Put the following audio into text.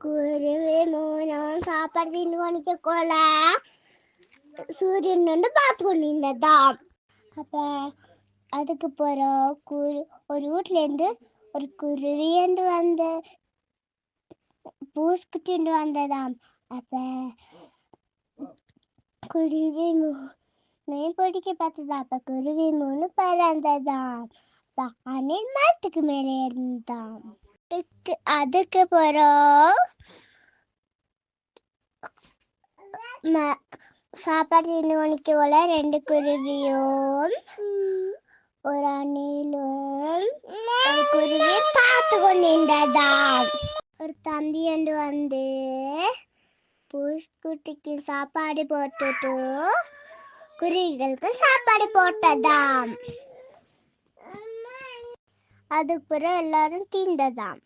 குருவி மூணும் சாப்பாடு தின்னு கொண்டு கொல சூரியன் வந்து பார்த்து கொண்டிருந்ததாம். அப்ப அதுக்கு போறோம் ஒரு வீட்டுல இருந்து ஒரு குருவி என்று வந்து பூஸ்குட்டி வந்ததாம். அப்ப குருவி மீன் பிடிக்க பார்த்ததா. அப்ப குருவி மூணு பறந்ததாம். அணில் மரத்துக்கு மேலே இருந்தாம். அதுக்கு போறோம் சாப்பாடு தின்னு கொண்டு போல ரெண்டு குருவியும் ஒரு அணிலும் ஒரு குருவி பார்த்து கொண்டிருந்ததாம். ஒரு தம்பி என்று வந்து பூஸ்குட்டிக்கு சாப்பாடு போட்டுட்டு குருவிகளுக்கு சாப்பாடு போட்டதாம். அதுக்கு பிறகு எல்லாரும் தீண்டதாம்.